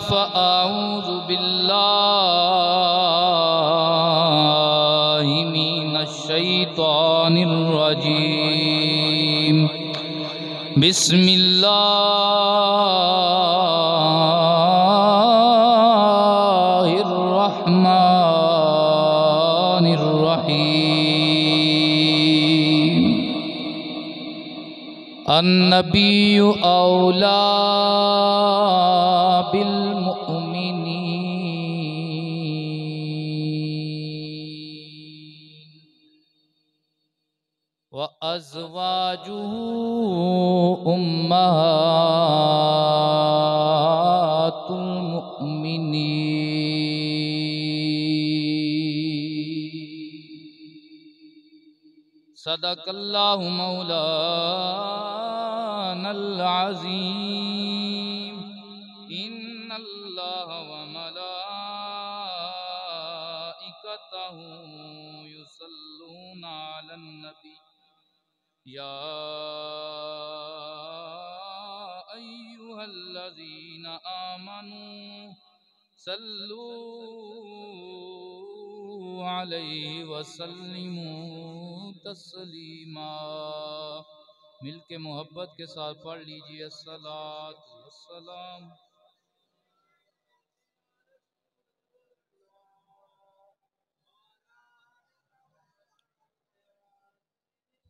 फ़अऊज़ु बिल्लाहि मिनश्शैतानिर्रजीम। बिस्मिल्लाहिर्रहमानिर्रहीम। अन्नबिय्यु औला बिल्मुअमिनीन व अज़वाजुहु उम्महातुल मुअमिनीन। सदक़ल्लाहु मौलानल अज़ीम। इन्नल्लाह व मलाइकतहु युसल्लूना अलन नबी या अय्युहल्लज़ीना आमनू सल्लू अलैहि वसल्लिमू तस्लीमा। मिलके मोहब्बत के साथ पढ़ लीजिए अस्सलातु वस्सलाम।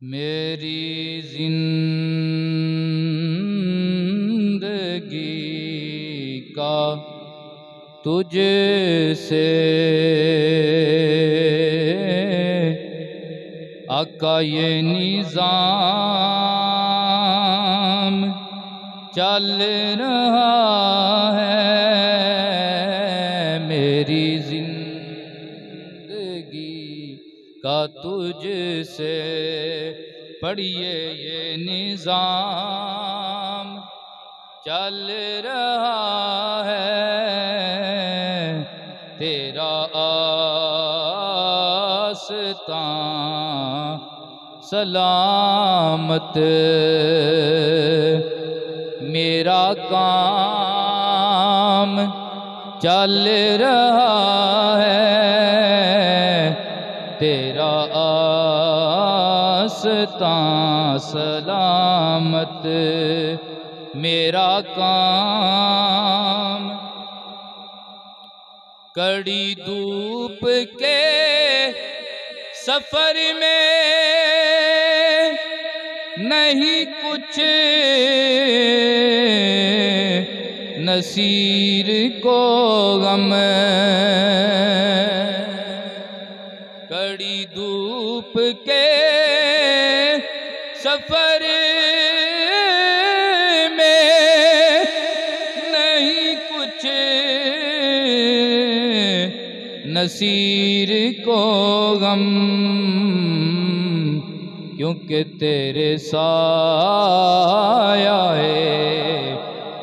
मेरी जिंदगी का तुझसे आका ये निज़ाम चल रहा है। मेरी जिंदगी का तुझसे पढ़िए ये निज़ाम चल रहा है। तेरा आस्तां सलामत मेरा काम चल रहा है। तेरा आस्तां सलामत मेरा काम। कड़ी धूप के सफर में नहीं कुछ नसीर को गम। कड़ी धूप के सफर में नहीं कुछ नसीर को गम। क्योंकि तेरे साया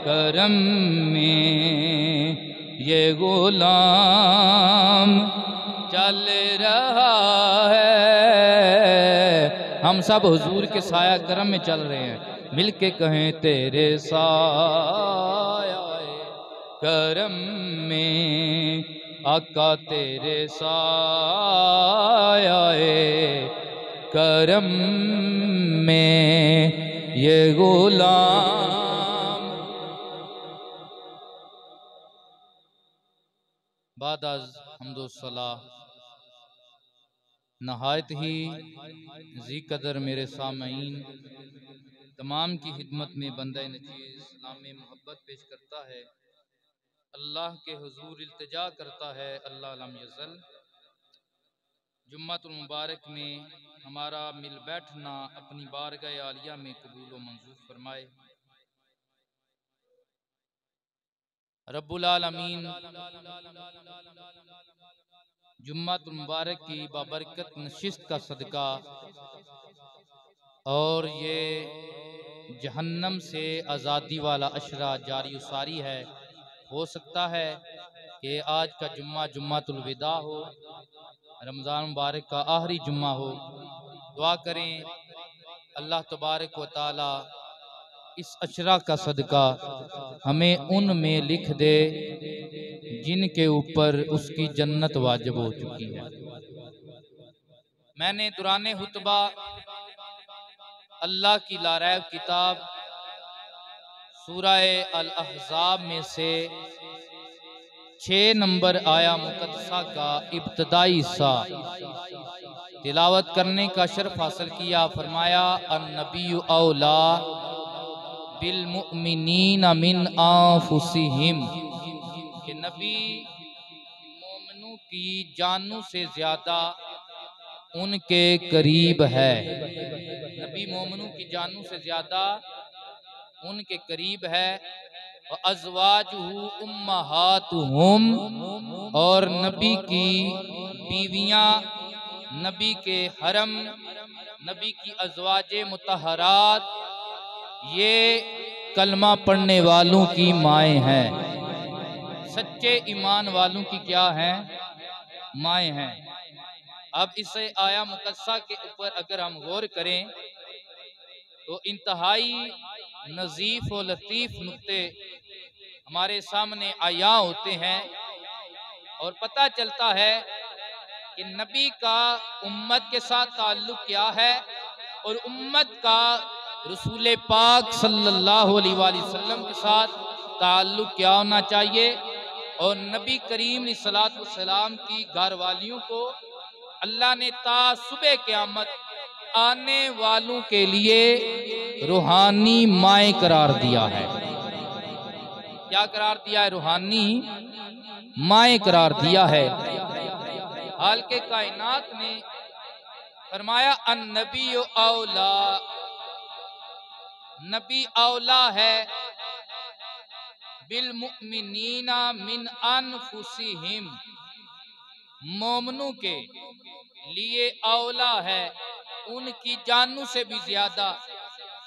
करम में ये गुलाम चल रहा है। हम सब हुजूर के साया करम में चल रहे हैं। मिलके कहें तेरे साया करम में आका तेरे साया करम में ये गुलाम। बाद हम्दो सलाह नहायत ही जी कदर मेरे सामईन तमाम की खिदमत में बंदा नचीज़ सलाम मोहब्बत पेश करता है। अल्लाह के हुजूर इल्तिजा करता है अल्लाह लम यज़ल जुम्मतुल मुबारक में हमारा मिल बैठना अपनी बारगाह आलिया में कबूल व मंजूर फरमाए। रब्बुल आलमीन जुम्मतुल मुबारक की बाबरकत नशिस्त का सदका और ये जहन्नम से आज़ादी वाला अशरा जारी उसारी है। हो सकता है कि आज का जुम्मा जुम्मातुल विदा हो, रमज़ान मुबारक का आखिरी जुम्मा हो। दुआ करें अल्लाह तबारक व तआला इस अशरा का सदका हमें उनमें लिख दे जिनके ऊपर उसकी जन्नत वाजिब हो चुकी है। मैंने दुराने हुतबा अल्लाह की लारैब किताब सूरह अल अहज़ाब में से 6 नंबर आया मुक़द्दसा का इब्तदाई हिस्सा तिलावत करने का शर्फ हासिल किया। फरमाया अन्नबिय्यु औला बिल मुमिनीना मिन आंफुसिहिम, कि नबी मोमिनों की जानों से ज्यादा उनके करीब है। नबी मोमिनों की जानों से ज्यादा उनके करीब है। अज़वाजुहु उम्महातुहुम, और नबी की बीवियां, नबी के हरम, नबी की अज़वाजे मुतहरात, ये कलमा पढ़ने वालों की माएँ हैं, सच्चे ईमान वालों की क्या हैं? माएँ हैं। अब इसे आया मुक़द्दसा के ऊपर अगर हम गौर करें तो इंतहाई नज़ीफ़ और लतीफ़ नुक्ते हमारे सामने आया होते हैं और पता चलता है कि नबी का उम्मत के साथ ताल्लुक़ क्या है और उम्मत का रसूल पाक सल्लल्लाहु अलैहि वसल्लम के साथ ताल्लुक़ क्या होना चाहिए। और नबी करीम सल्लल्लाहु अलैहि वसल्लम की घर वालियों को अल्लाह ने ता सुबह क़यामत आने वालों के लिए रूहानी माएँ करार दिया है। क्या करार दिया है? रूहानी माएँ करार दिया है। हाल के कायनात ने फरमाया अन्नबी औला, नबी औला है बिल मुमिनीना मिन अनफुसिहिम, मोमनों के लिए औला है उनकी जानों से भी ज्यादा।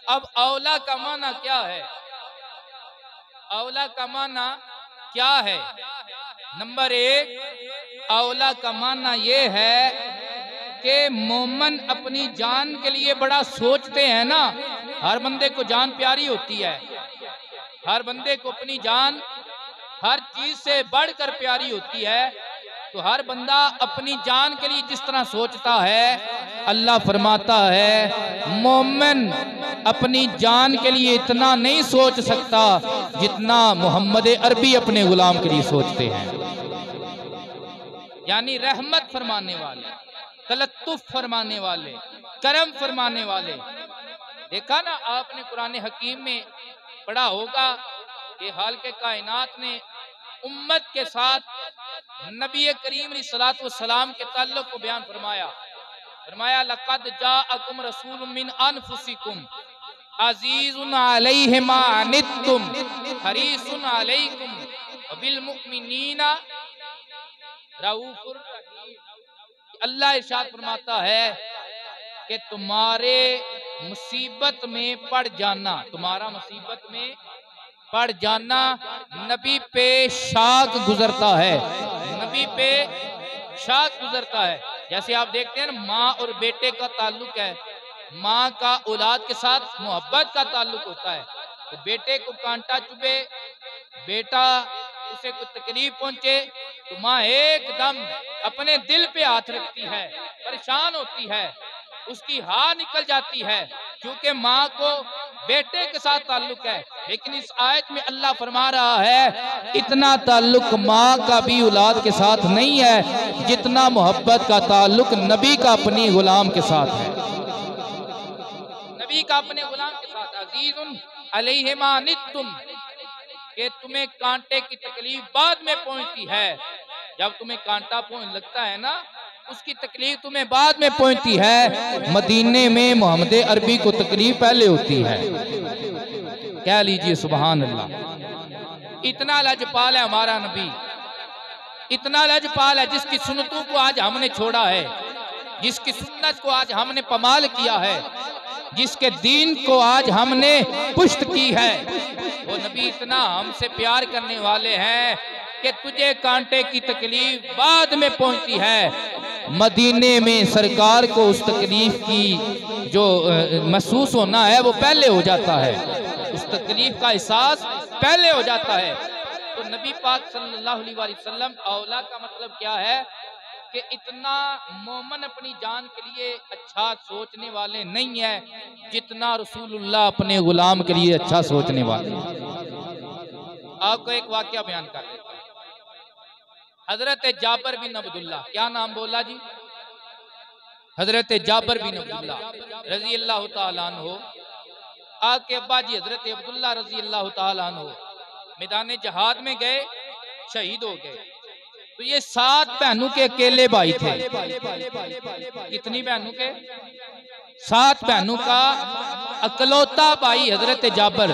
अब औला का माना क्या है? औला का माना क्या है? नंबर 1, औला का माना ये है कि मोमन अपनी जान के लिए बड़ा सोचते हैं ना। हर बंदे को जान प्यारी होती है, हर बंदे को अपनी जान हर चीज से बढ़कर प्यारी होती है। तो हर बंदा अपनी जान के लिए जिस तरह सोचता है, अल्लाह फरमाता है मोमिन अपनी जान के लिए इतना नहीं सोच सकता जितना मोहम्मद अरबी अपने गुलाम के लिए सोचते हैं। यानी रहमत फरमाने वाले, तलत्तुफ फरमाने वाले, करम फरमाने वाले। देखा ना आपने कुरान हकीम में पढ़ा होगा कि हाल के कायनात ने उम्मत के साथ नबी करीम सल्लल्लाहु अलैहि वसल्लम के ताल्लुक को बयान फरमाया। फरमाया लक़द जाअकुम रसूलुम मिन अनफुसिकुम अज़ीज़ुन अलैहि मा अनित्तुम हरीसुन अलैकुम बिल मुमिनीना रऊफ़ुर रहीम। अल्लाह इरशाद फरमाता है कि तुम्हारे मुसीबत में पड़ जाना, तुम्हारा मुसीबत में पड़ जाना नबी पे शाक गुजरता है, नबी पे शाक गुजरता है। जैसे आप देखते हैं ना, माँ और बेटे का ताल्लुक है, माँ का औलाद के साथ मोहब्बत का ताल्लुक होता है। तो बेटे को कांटा चुभे, बेटा उसे कुछ तकलीफ पहुंचे तो माँ एकदम अपने दिल पे हाथ रखती है, परेशान होती है, उसकी हाँ निकल जाती है, क्योंकि माँ को बेटे के साथ ताल्लुक है। लेकिन इस आयत में अल्लाह फरमा रहा है इतना ताल्लुक माँ का भी औलाद के साथ नहीं है जितना मोहब्बत का ताल्लुक नबी का अपनी गुलाम के साथ है। नबी का अपने गुलाम के साथ अज़ीज़ुन अलैहि मा अनित्तुम, कि तुम्हें कांटे की तकलीफ बाद में पहुंचती है। जब तुम्हें कांटा लगता है ना, उसकी तकलीफ तुम्हें बाद में पहुंचती है। मदीने में मोहम्मद अरबी को तकलीफ पहले होती है। क्या लीजिए, सुभान अल्लाह। इतना लजपाल है हमारा नबी, इतना लजपाल है जिसकी सुन्नतों को आज हमने छोड़ा है, जिसकी सुन्नत को आज हमने पमाल किया है, जिसके दीन को आज हमने पुष्ट की है। वो नबी इतना हमसे प्यार करने वाले हैं कि तुझे कांटे की तकलीफ बाद में पहुंचती है। मदीने में सरकार को उस तकलीफ की जो महसूस होना है वो पहले हो जाता है, उस उस तकलीफ का एहसास पहले हो जाता है। तो नबी पाक सल्लल्लाहु अलैहि वसल्लम औला का मतलब क्या है कि इतना मोमन अपनी जान के लिए अच्छा सोचने वाले नहीं है जितना रसूलुल्लाह अपने गुलाम के लिए अच्छा सोचने वाले। आपको एक वाकया बयान कर देता हूं। हजरत जाबर बिन अब्दुल्ला, क्या नाम बोला जी? हजरत जाबर बिन अब्दुल्ला रजी अल्लाह तआला अन्हु, आपके अब्बा जी हजरत अब्दुल्ला रजी अल्लाह तआला अन्हु मैदान जहाद में गए, शहीद हो गए। तो ये 7 बहनों के अकेले भाई थे। कितनी बहनों के? 7 बहनों का अकलौता भाई हजरत जाबर।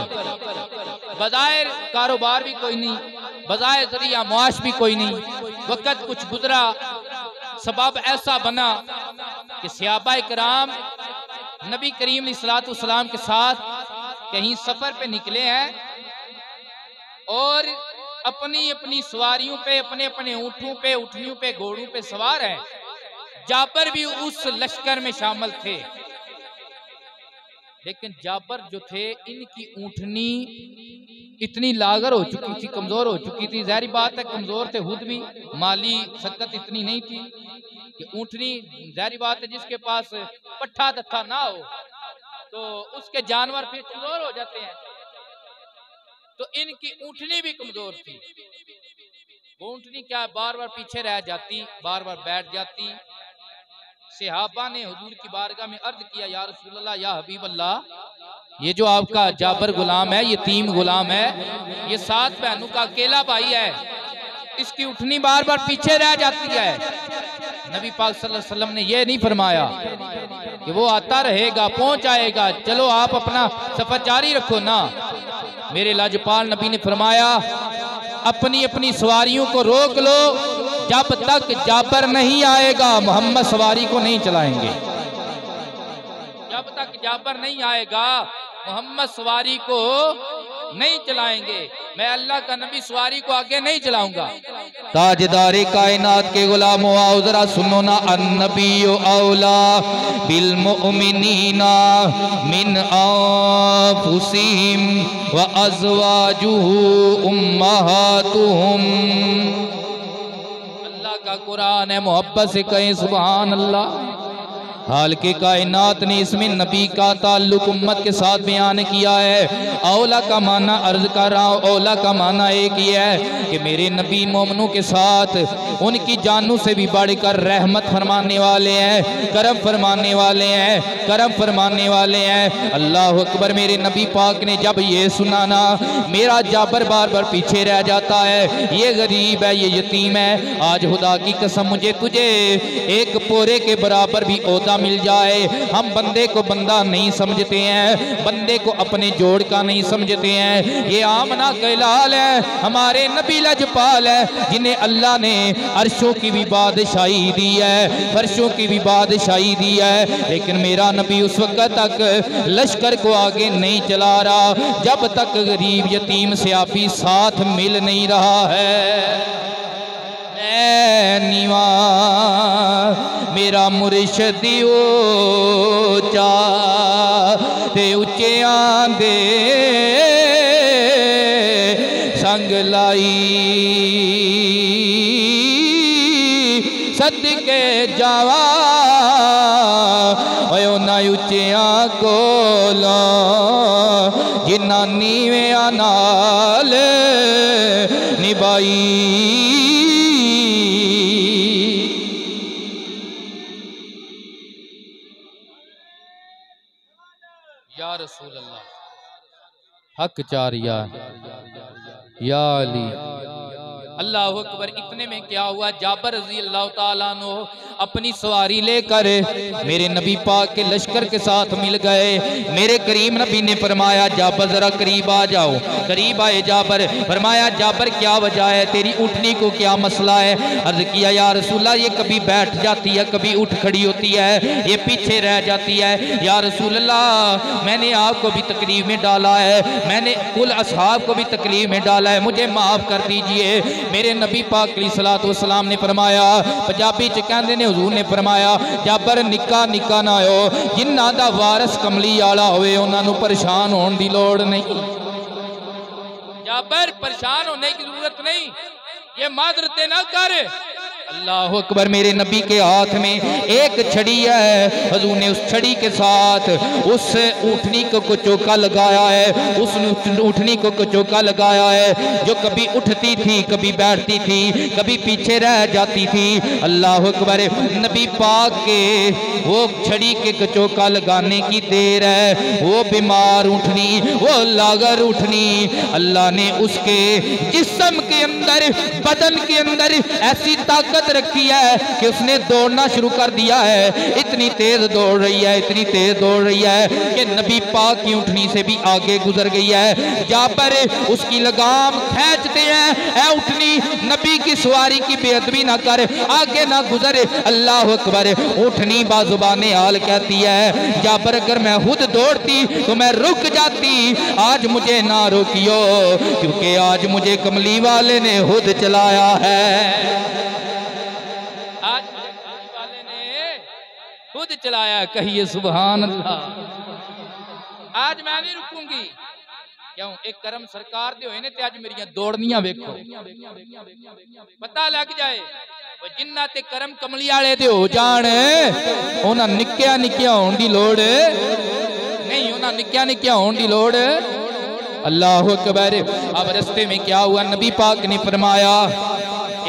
बजाय कारोबार भी कोई नहीं, बजाय जरिया मुआश भी कोई नहीं। वक्त कुछ गुजरा, सबब ऐसा बना कि सहाबा इकराम नबी करीम अलैहिस्सलातु वस्सलाम के साथ कहीं सफर पे निकले हैं और अपनी अपनी सवारियों पे, अपने अपने ऊँटों पे, उठनियों पे, घोड़ों पे सवार है। जाबर भी उस लश्कर में शामिल थे, लेकिन जाबर जो थे इनकी ऊँटनी इतनी लागर हो चुकी थी, कमजोर हो चुकी थी। जाहिर बात है कमजोर थे खुद भी, माली सकत इतनी नहीं थी कि ऊँटनी, जाहिर बात है जिसके पास पट्ठा दत्था ना हो तो उसके जानवर फिर कमजोर हो जाते हैं। तो इनकी ऊँटनी भी कमजोर थी। वो ऊँटनी क्या बार बार पीछे रह जाती, बार बार बैठ जाती। सहाबा ने हुजूर की बारगाह में अर्ज किया, या रसूल अल्लाह, या हबीब अल्लाह, ये जो आपका जाबर गुलाम है, यतीम गुलाम है, ये 7 बहनों का अकेला भाई है, इसकी ऊँटनी बार बार पीछे रह जाती है। नबी पाक सल्लल्लाहु अलैहि वसल्लम ने यह नहीं फरमाया कि वो आता रहेगा, पहुंच आएगा, चलो आप अपना सफर जारी रखो ना। मेरे लाजपाल नबी ने फरमाया, अपनी अपनी सवारियों को रोक लो, जब तक जाबर नहीं आएगा मोहम्मद सवारी को नहीं चलाएंगे। जब तक जाबर नहीं आएगा मोहम्मद सवारी को नहीं चलाएंगे। मैं अल्लाह का नबी सवारी को आगे नहीं चलाऊंगा। ताजदारे कायनात के गुलामों, आओ जरा सुनो ना, अन्नबियो औला बिल मुमिनीना मिन अनफुसिहिम व अज़वाजुहु उम्महातुहुम। अल्लाह का कुरान है, मोहब्बत से कहें सुभान अल्लाह। हाल के कायनात ने इसमें नबी का ताल्लुक उम्मत के साथ बयान किया है। औला का माना अर्ज कर रहा हूँ, औला का माना एक ही है कि मेरे नबी मोमनों के साथ उनकी जानों से भी बढ़कर रहमत फरमाने वाले हैं, करम फरमाने वाले हैं, करम फरमाने वाले हैं। अल्लाह अकबर। मेरे नबी पाक ने जब ये सुना ना, मेरा जाबर बार बार पीछे रह जाता है, ये गरीब है, ये यतीम है, आज खुदा की कसम मुझे तुझे एक पोरे के बराबर भी ओहदा मिल जाए। हम बंदे को बंदा नहीं समझते हैं, बंदे को अपने जोड़ का नहीं समझते हैं। ये आमना कैलाल है, हमारे नबी लजपाल है, जिन्हें अल्लाह ने अर्शों की भी बादशाही दी है, फर्शों की भी बादशाही दी है। लेकिन मेरा नबी उस वक्त तक लश्कर को आगे नहीं चला रहा जब तक गरीब यतीम सियाफी साथ मिल नहीं रहा है। नीवा मेरा मुर्शद ऊंचा ते उच्चियां दे संग लाई, सदके जावा ना उच्चियां कोला जिन्ना नीवियां नाल निभाई। या रसूल अल्लाह हक चार या अली। अल्लाह अकबर। इतने में क्या हुआ, जाबर रजी अल्लाह ताला अन्हु अपनी सवारी लेकर मेरे नबी पाक के लश्कर के साथ मिल गए। मेरे करीम नबी ने फरमाया, जाबर जरा करीब आ जाओ। करीब आए जाबर, फरमाया जाबर क्या वजह है, तेरी उठनी को क्या मसला है। अर्ज किया, या रसूल्लाह ये कभी बैठ जाती है, कभी उठ खड़ी होती है, ये पीछे रह जाती है। या रसूल्लाह मैंने आपको भी तकलीफ में डाला है, मैंने कुल असहाब को भी तकलीफ में डाला है, मुझे माफ कर दीजिए। मेरे नबी पाक अलैहिस्सलातु वस्सलाम ने फरमाया, पंजाबी च कहंदे ने हुजूर ने फरमाया, जाबर निक्का निक्का ना हो, जिन्हां दा वारस कमली वाला होवे उन्हां नूं परेशान होने की लोड़ नहीं। जाबर परेशान होने की जरूरत नहीं, ये माजरतें ना कर। अल्लाह अकबर। मेरे नबी के हाथ में एक छड़ी है, हजूर ने उस छड़ी के साथ उस ऊँटनी को चौका लगाया है, उस ऊँटनी को चौका लगाया है जो कभी उठती थी, कभी बैठती थी, कभी पीछे रह जाती थी। अल्लाह अकबर। नबी पाक के वो छड़ी के चौका लगाने की देर है, वो बीमार ऊँटनी, वो लागर ऊँटनी, अल्लाह ने उसके जिस्म के अंदर, बदन के अंदर ऐसी ताकत रखी है कि उसने दौड़ना शुरू कर दिया है। इतनी तेज दौड़ रही है, इतनी तेज दौड़ रही है कि नबी पाक की ऊँटनी से भी आगे गुजर गई है। जाबर उसकी लगाम खींचते हैं, ऐ ऊँटनी नबी की सवारी की बेअदबी ना कर, आगे ना गुजर। अल्लाह अकबर। ऊँटनी बाजुबाने हाल कहती है, जाबर अगर मैं खुद दौड़ती तो मैं रुक जाती, आज मुझे ना रोकियो क्योंकि आज मुझे कमली वाले ने खुद चलाया है। आज कमली वाले ने खुद चलाया, कहिए सुभान अल्लाह। आज मैं नहीं रुकूंगी, क्यों? एक करम सरकार दे होए ने ते आज मेरियां दौड़नियां वेखो, पता लग जाए जिन्ना ते करम कमली वाले दे हो जान, उन्हां निक्किया निक्किया होण दी लोड़ नहीं, उन्हां निक्किया निक्किया होण दी लोड़। अल्लाह अकबर। अब रस्ते में क्या हुआ, नबी पाक ने फरमाया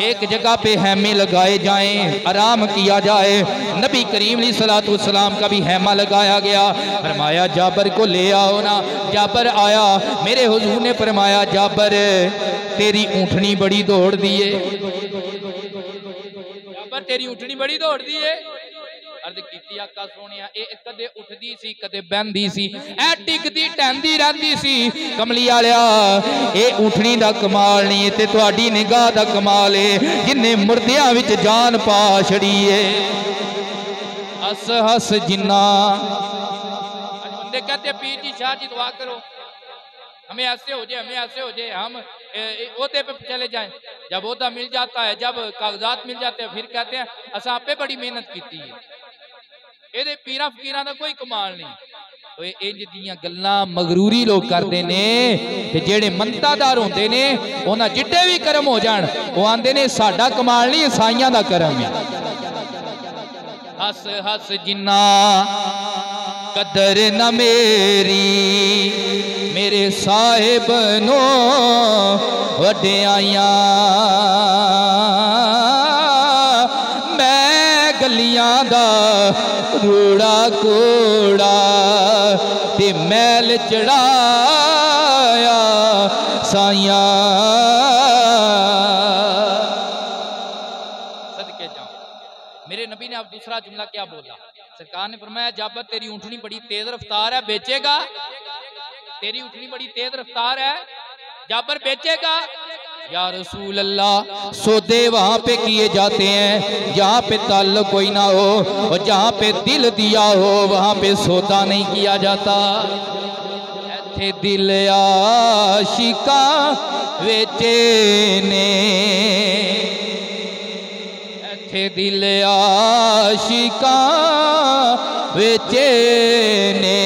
एक जगह पे हैमे लगाए जाएं, आराम किया जाए। नबी करीम सल्लल्लाहु अलैहि वसल्लम का भी हैमा लगाया गया। फरमाया जाबर को ले आओ ना। जाबर आया, मेरे हुजूर ने फरमाया जाबर तेरी ऊँटनी बड़ी दौड़ दी है, जाबर तेरी ऊँटनी बड़ी दौड़ दी है। अर्ज की आका सोनिया, कदे उठदी सी कदे बहंदी सी, ऐ टिकदी टहंदी रहंदी सी। कमली वालिया ये ऊँटनी दा कमाल नहीं ते तुहाडी निगाह दा कमाल है, जिन्ने मुर्दियां विच जान पा छड़ी है। हस हस जिन्ना बंदे कहते पीर जी शाह जी दुआ करो, हमें ऐसे हो जाए, हमें ऐसे हो जाए, हम ओहदे पे चले जाएं। जब ओहदा मिल जाता है, जब कागजात मिल जाते हैं, फिर कहते हैं असा आपे बड़ी मेहनत की है। ये पीरा फकीरां दा कोई कमाल नहीं। इंज दियां गल्लां मगरूरी लोग करते ने, जेड़े मनतादार होंदे ने उन्हां जिड्डे भी करम हो जान, वो आंदे ने साडा कमाल नहीं, ईसाइयां दा करम है। हस हस जिन्ना कदर न मेरी, मेरे साहिब नो वड्याइयां, मैं गलियां दा रूड़ा कूड़ा ते मैल चढ़ाया साइया। सदके जाऊं, मेरे नबी ने अब दूसरा जुमला क्या बोला, सरकार ने फरमाया जाबर तेरी ऊँटनी बड़ी तेज रफ्तार है, बेचेगा? तेरी ऊँटनी बड़ी तेज रफ्तार है, जाबर बेचेगा? या रसूल अल्लाह, सौदे वहाँ पे किए जाते हैं जहाँ पे ताल्लुक कोई ना हो, और जहाँ पे दिल दिया हो वहाँ पे सौदा नहीं किया जाता। ऐथे दिल आशिका वेचे ने, ऐथे दिल आशिका वेचे ने,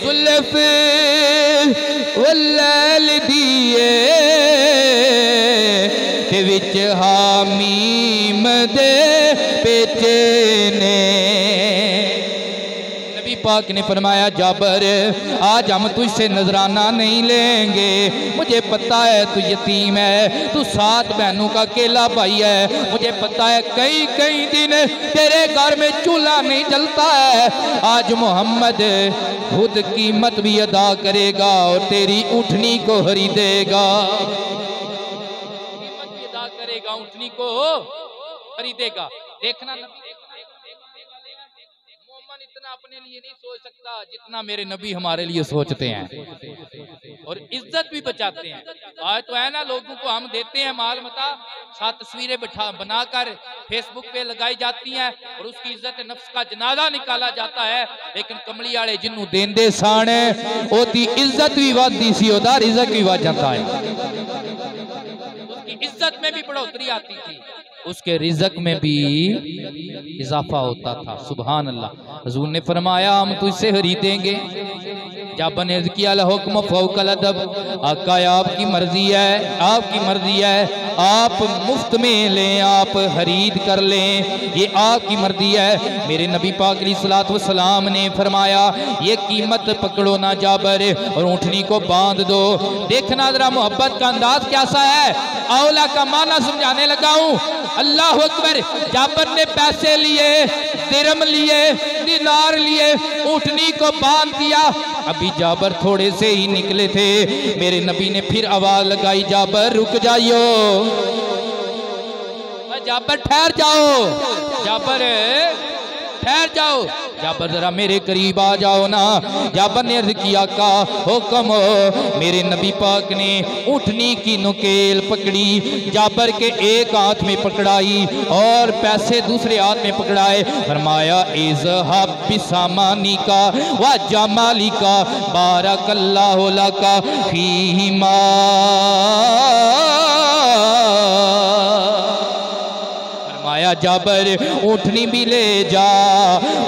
जुल्फ वल्लैल दिए विच हामीम दे पेचे ने। नबी पाक ने फरमाया जाबर आज हम तुझसे नजराना नहीं लेंगे, मुझे पता है तू यतीम है, तू 7 बहनों का अकेला भाई है, मुझे पता है कई कई दिन तेरे घर में चूल्हा नहीं जलता है। आज मोहम्मद खुद कीमत भी अदा करेगा और तेरी ऊँटनी को खरीदेगा, करेगा, ऊँटनी को खरीदेगा। देखना मोमन इतना अपने लिए नहीं सोच सकता जितना मेरे नबी हमारे लिए सोचते हैं और इज्जत भी बचाते हैं। आज तो है ना, लोगों को हम देते हैं माल मता, 7 तस्वीरें बनाकर फेसबुक पे लगाई जाती हैं और उसकी इज्जत नफ्स का जनाजा निकाला जाता है, लेकिन कमली वाले जिन्हों देंदे सान ओदी इज्जत भी वादी सी, ओदा रिज़्क भी वध जाता है, इज्जत में भी बढ़ोतरी आती थी, उसके रिज़्क में भी इजाफा होता था। सुभान अल्लाह। हुजूर ने फरमाया हम तुझसे खरीदेंगे, जाबर ने अर्ज़ किया हुक्म फौकल अदब, आका आपकी मर्जी है, आपकी मर्जी है, आप मुफ्त में लें, आप खरीद कर लें, ये आपकी मर्जी है। मेरे नबी पाक अलैहिस्सलातु वस्सलाम ने फरमाया ये कीमत पकड़ो ना जाबर और ऊँटनी को बांध दो। देखना जरा मोहब्बत का अंदाज कैसा है। औला का माना समझाने लगा हूँ। अल्लाह अकबर। जाबर ने पैसे लिए, दिरम लिए, दिनार लिए, ऊँटनी को बांध दिया। अभी जाबर थोड़े से ही निकले थे, मेरे नबी ने फिर आवाज लगाई, जाबर रुक जाइयो, जाबर ठहर जाओ, जाबर ठहर जाओ, जाबर जरा मेरे करीब आ जाओ ना। जाबर ने अर्ज किया का हुक्म हो। मेरे नबी पाक ने ऊँटनी की नुकेल पकड़ी, जाबर के एक हाथ में पकड़ाई और पैसे दूसरे हाथ में पकड़ाए। फरमाया इज़हाब बिसामानी का व जमाली का बारकल्लाहु लका फीहिमा। फरमाया जाबर ऊँटनी भी ले जा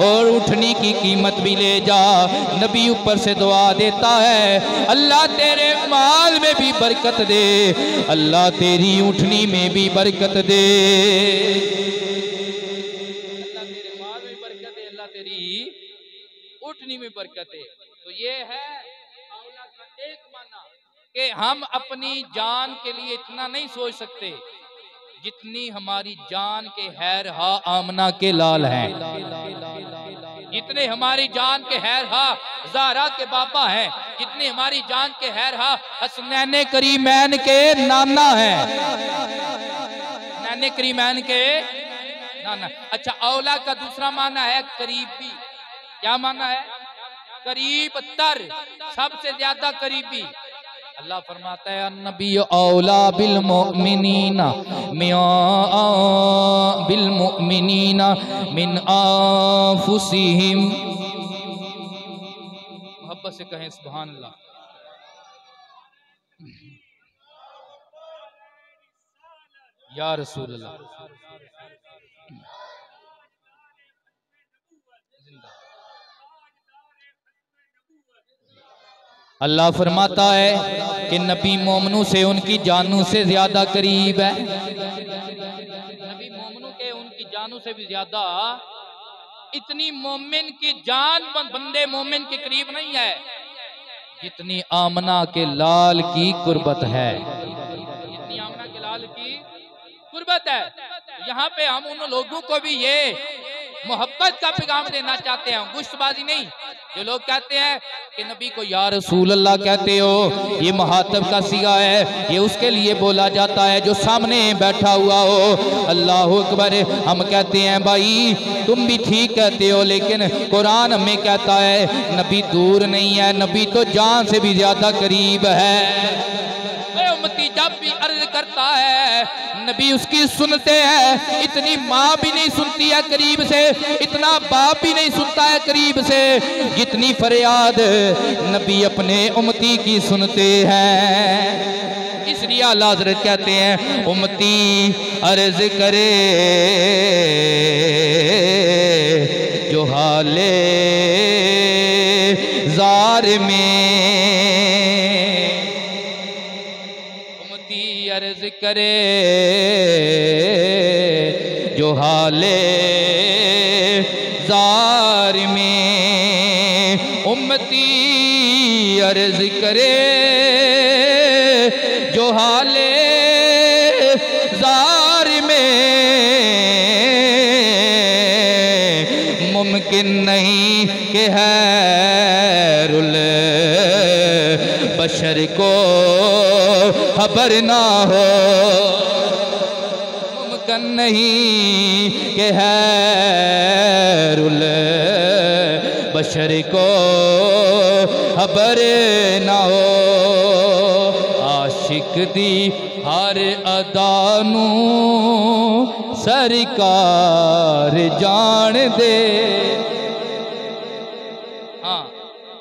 और ऊँटनी की कीमत भी ले जा। नबी ऊपर से दुआ देता है, अल्लाह तेरे माल में भी बरकत दे, अल्लाह तेरी ऊँटनी में भी बरकत दे, अल्लाह तेरे माल में बरकत दे, अल्लाह तेरी ऊँटनी में बरकत दे। तो ये है औला का एक माना कि हम अपनी जान के लिए इतना नहीं सोच सकते जितनी हमारी जान के हैर हा आमना के लाल हैं, जितने हमारी जान के हैर हा ज़हरा के बाबा हैं, जितने हमारी जान के हैर हा हसनैन करीमैन के नाना हैं, नैन करीमैन के नाना। अच्छा, औला का दूसरा माना है करीबी। क्या माना है? करीब तर, सबसे ज्यादा करीबी। अल्लाह फरमाता है नबी औला बिल मुमिनीना मिन आफुसिहिम। मोहब्बत से कहें सुभान अल्लाह। या रसूल अल्लाह। अल्लाह फरमाता है कि नबी मोमनू से उनकी जानू से ज्यादा करीब है। नबी मोमनू के उनकी जानू से भी ज्यादा, इतनी मोमिन की जान बंदे मोमिन के करीब नहीं है जितनी आमना के लाल की कुर्बत है, जितनी आमना के लाल की कुर्बत है। यहाँ पे हम उन लोगों को भी ये मोहब्बत का पैगाम देना चाहते हैं, गुश्तबाजी नहीं। जो लोग कहते हैं कि नबी को या रसूल अल्लाह कहते हो, ये मुहातब का सिगा है, ये उसके लिए बोला जाता है जो सामने बैठा हुआ हो। अल्लाह अकबर। हम कहते हैं भाई तुम भी ठीक कहते हो, लेकिन कुरान हमें कहता है नबी दूर नहीं है, नबी तो जान से भी ज्यादा करीब है। उम्मती जब भी अर्ज करता है नबी उसकी सुनते हैं। इतनी माँ भी नहीं सुनती है करीब से, इतना बाप भी नहीं सुनता है करीब से, जितनी फरियाद नबी अपने उम्मती की सुनते हैं। इसलिए आला हज़रत कहते हैं उम्मती अर्ज करे जो हाले जार में, अर्ज करे जो हाले जार में, उम्मती अर्ज करे जो हाले जार में, मुमकिन नहीं कि हैरुल बशर को खबर ना हो, मुमकिन नहीं कि हैरुल बशर को खबर ना हो। आशिक दी हर अदानू सरकार जान दे। हाँ,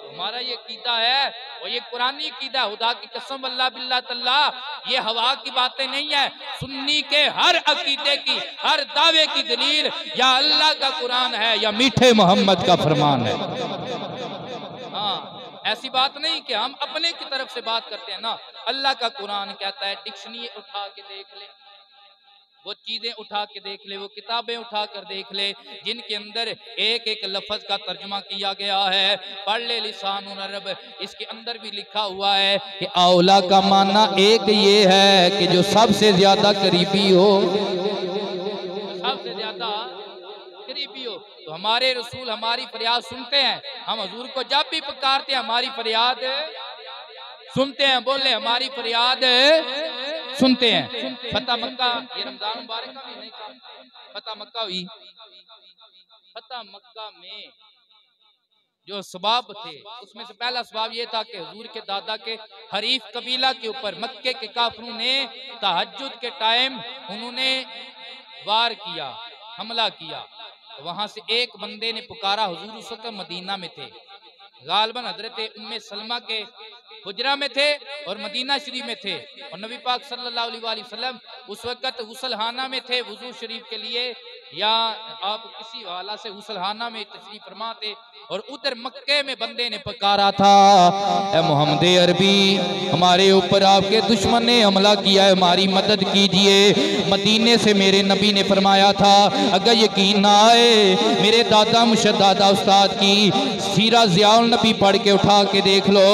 हमारा ये कीदा है और ये कुरानी कीदा, खुदा की कसम अल्लाह बिल्ला तल्ला, ये हवा की बातें नहीं है। सुन्नी के हर अकीदे की, हर दावे की दलील या अल्लाह का कुरान है या मीठे मोहम्मद का फरमान है। हाँ, ऐसी बात नहीं कि हम अपने की तरफ से बात करते हैं ना। अल्लाह का कुरान कहता है, डिक्शनरी उठा के देख ले, वो चीजें उठा के देख ले, वो किताबें उठा कर देख ले जिनके अंदर एक एक लफ्ज का तर्जुमा किया गया है। पढ़ ले लिसानुल अरब, इसके अंदर भी लिखा हुआ है कि औला का माना एक ये है कि जो सबसे ज्यादा करीबी हो, सबसे ज्यादा करीबी हो। तो हमारे रसूल हमारी फरियाद सुनते हैं। हम हजूर को जब भी पुकारते हैं हमारी फरियाद सुनते हैं। बोले हमारी फरियाद सुनते हैं। फतह मक्का, ये रमजान मुबारक का महीना था, फतह मक्का हुई। फतह मक्का में जो सबाब थे उसमें से पहला सबाब ये था कि हुजूर के दादा के हरीफ कबीला के ऊपर मक्के के काफिरों ने तहज्जुद के टाइम उन्होंने वार किया, हमला किया। तो वहां से एक बंदे ने पुकारा, हुजूर उस वक्त मदीना में थे, गालबन हजरत उम्मे सलमा के हुजरा में थे और मदीना शरीफ में थे, और नबी पाक सल्लल्लाहु अलैहि वसल्लम उस वक्त गुसलखाना में थे वुजू शरीफ के लिए, या आप किसी वाला से गुसलखाना में तशरीफ फरमा थे। और उधर मक्के में बंदे ने पुकारा था, ए मोहम्मद अरबी, हमारे ऊपर आपके दुश्मन ने हमला किया है, हमारी मदद कीजिए। मदीने से मेरे नबी ने फरमाया था, अगर यकीन ना आए मेरे दादा मुशद्दादा उस्ताद की सीरा ज़ियाउल नबी पढ़ के उठा के देख लो,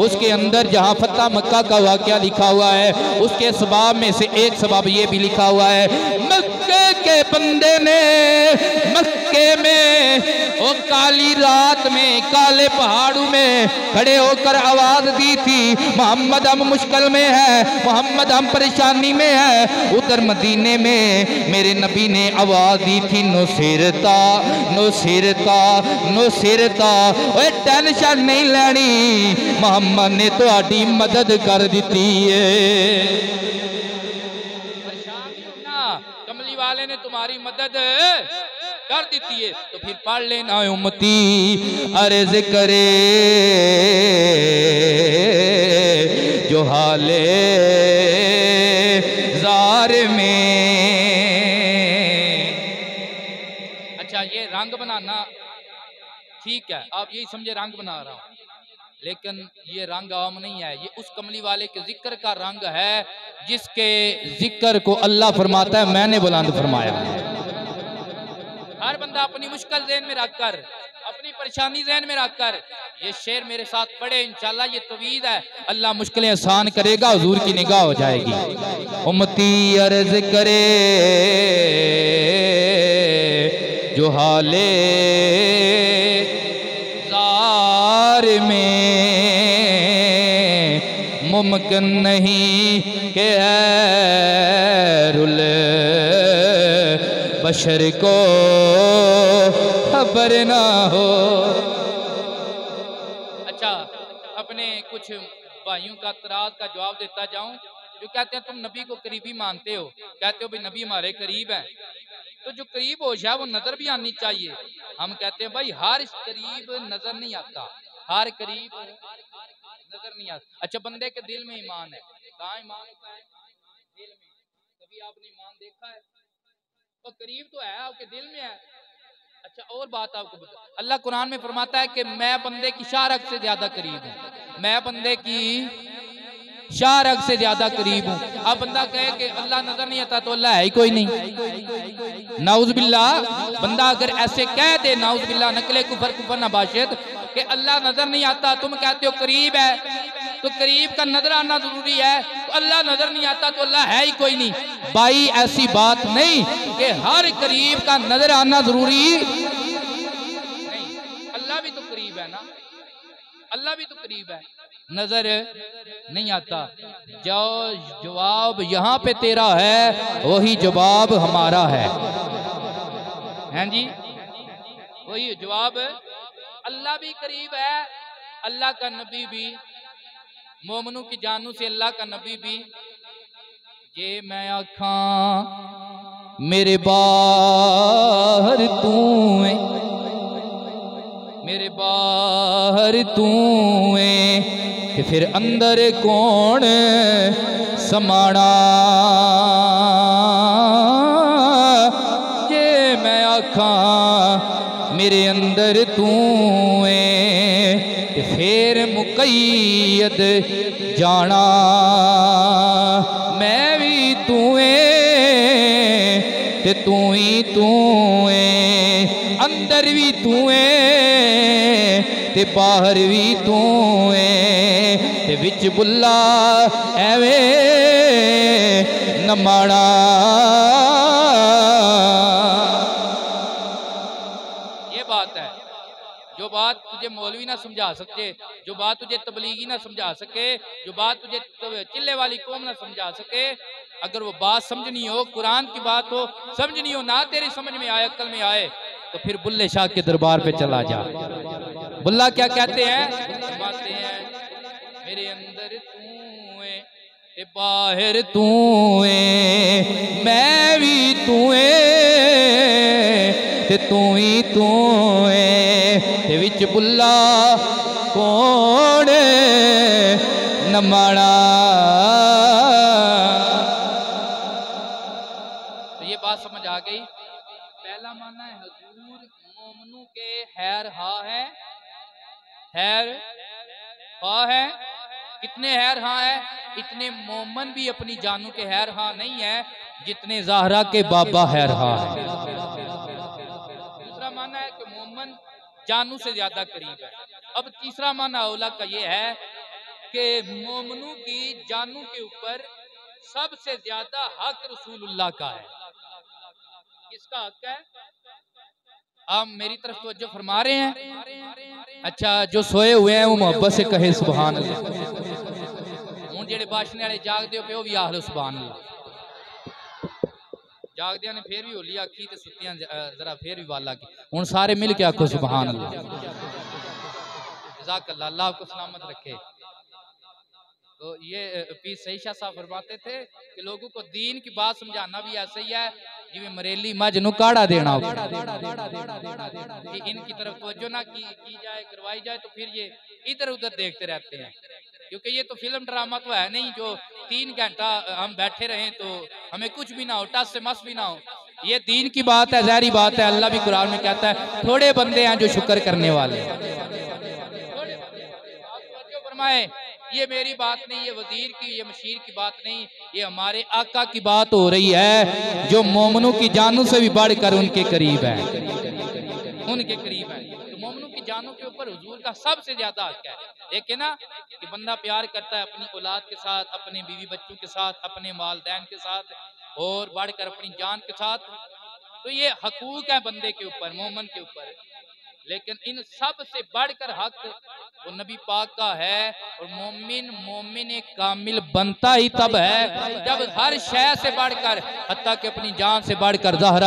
उसके अंदर जहाँ फतह मक्का का वाक़या लिखा हुआ है उसके सबाब में से एक सबाब ये भी लिखा हुआ है, मक्के के बंदे ने मक्के में वो काली रात में काले पहाड़ों में खड़े होकर आवाज दी थी, मोहम्मद हम मुश्किल में है, मोहम्मद हम परेशानी में है। उधर मदीने में मेरे नबी ने आवाज दी थी, नुसिरता नुसिरता नुसिरता, ओए टेंशन नहीं लेनी, मोहम्मद ने तुहाडी मदद कर दी है। कमली वाले ने तुम्हारी मदद कर दी है। तो फिर पढ़ लेना उम्मती अर्ज करे जो हाले जार में। अच्छा, ये रंग बनाना ठीक है, आप यही समझे रंग बना रहा हूं, लेकिन ये रंग आम नहीं है, ये उस कमली वाले के जिक्र का रंग है जिसके जिक्र को अल्लाह फरमाता है मैंने बुलंद फरमाया। हर बंदा अपनी मुश्किल ज़हन में रखकर, अपनी परेशानी ज़हन में रखकर ये शेर मेरे साथ पढ़े, इंशाल्लाह ये तवीज़ है, अल्लाह मुश्किलें आसान करेगा, हुजूर की निगाह हो जाएगी। उम्मती अर्ज करे जो हाले ज़ार में मुमकिन नहीं कि रुल बशर को खबर ना हो। अच्छा, अपने कुछ भाइयों का तराज का जवाब देता जाऊं जो कहते हैं तुम नबी को करीबी मानते हो, कहते हो भाई नबी हमारे करीब है, तो जो करीब हो जाए वो नजर भी आनी चाहिए। हम कहते हैं भाई हर करीब नजर नहीं आता, हर करीब नजर नहीं आता। अच्छा, बंदे के दिल में ईमान है, कहाँ ईमान होता है? दिल में। कभी आपने ईमान देखा है? तो करीब तो है, आपके दिल में है। अच्छा, और बात आपको बता, अल्लाह कुरान में फरमाता है कि मैं बंदे की शारक से ज्यादा करीब हूँ, मैं बंदे की शारक से ज्यादा करीब हूँ। अब बंदा कहे कि अल्लाह नजर नहीं आता तो अल्लाह है ही कोई नहीं, नाउज़-बिल्लाह। बंदा अगर ऐसे कह दे, नाउज़-बिल्लाह, नकले कुफर कुफर नबाशियत, कि अल्लाह नजर नहीं आता, तुम कहते हो करीब है, तो करीब का नजर आना जरूरी है, तो अल्लाह नजर नहीं आता तो अल्लाह है ही कोई नहीं। भाई ऐसी बात नहीं कि हर करीब का नजर आना जरूरी नहीं, अल्लाह भी तो करीब है ना, अल्लाह भी तो करीब है, नजर नहीं आता। जो जवाब यहाँ पे तेरा है वही जवाब हमारा है, हैं जी, वही जवाब। अल्लाह भी करीब है, अल्लाह का नबी भी, मोमनों की जानू से अल्लाह का नबी भी। ये मैं आखा मेरे बाहर तू है, मेरे बाहर तू है, फिर अंदर कौन समाना। ये मैं आखा मेरे अंदर तू है, फिर मुकैयद जाना मैं भी तू ते तू ही तू है, अंदर भी तू है ते बाहर भी तू है, ते विच बुल्ला एवे नमाड़ा। ये बात है, जो बात तुझे मौलवी ना समझा सके, जो बात तुझे तबलीगी ना समझा सके, जो बात तुझे चिल्ले वाली कौम ना समझा सके, अगर वो बात समझनी हो, कुरान की बात हो, समझनी हो, ना तेरी समझ में आए, अक्ल में आए, तो फिर बुल्ले शाह के दरबार पे चला जा। बुल्ला क्या कहते हैं? फरमाते हैं मेरे अंदर तू है ते बाहर तू है, मैं भी तू है ते तू ही तू है, ते विच बुल्ला कौन नमाड़ा। तो ये बात समझ आ गई। पहला माना है हुजूर मोमनू के हैर हा है, हैर हा है। कितने हैर हा है? इतने मोमन भी अपनी जानू के हैर हा नहीं है जितने ज़हरा के बाबा हैर हा है। दूसरा माना है कि मोमन जानू से ज्यादा करीब है। अब तीसरा माना औला का ये है कि मोमनू की जानू के ऊपर सबसे ज्यादा हक रसूलुल्लाह का है। किसका हक है? आप मेरी तरफ तवज्जो फरमा रहे हैं? अच्छा, जो सोए हुए हैं वो मोहब्बत से कहे सुभान अल्लाह। हूँ जेड़े भाषण वाले जागदे पे भी आख लो सुभान अल्लाह। जागदिया ने फिर भी होली आखी ते सुत्तियां जरा फिर भी वाला की। हुण सारे मिल के आखो सुभान अल्लाह। जज़ाकल्लाह, अल्लाह आपको सलामत रखे। तो ये पीर सही शाह साहब फरमाते थे कि लोगों को दीन की बात समझाना भी ऐसा ही है जिਵੇਂ मरेली मज नू काढ़ा देना हो कि इनकी तरफ तवज्जो ना की जाए, करवाई जाए, तो फिर ये इधर उधर देखते रहते हैं। क्योंकि ये तो फिल्म ड्रामा तो है नहीं जो 3 घंटा हम बैठे रहें तो हमें कुछ भी ना हो, टस से मस भी ना हो। ये दीन की बात है, ज़ाहिरी बात है। अल्लाह भी कुरान में कहता है थोड़े बंदे हैं जो शुक्र करने वाले। फरमाए ये मेरी बात नहीं, ये वजीर की, ये मशीर की बात नहीं, ये हमारे आका की बात हो रही है जो मोमनों की जानों से भी बढ़कर उनके करीब है, उनके करीब है। तो मोमनों की जानों के ऊपर हुजूर का सबसे ज्यादा हक है। देखे ना कि बंदा प्यार करता है अपनी औलाद के साथ, अपने बीवी बच्चों के साथ, अपने वालिदैन के साथ और बढ़कर अपनी जान के साथ। तो ये हकूक है बंदे के ऊपर, मोमन के ऊपर। लेकिन इन सब से बढ़कर हक वो नबी पाक का है। और मोमिन एक कामिल बनता ही तब है जब हर शय से बढ़कर, हत्ता कि अपनी जान से बढ़कर ज़हरा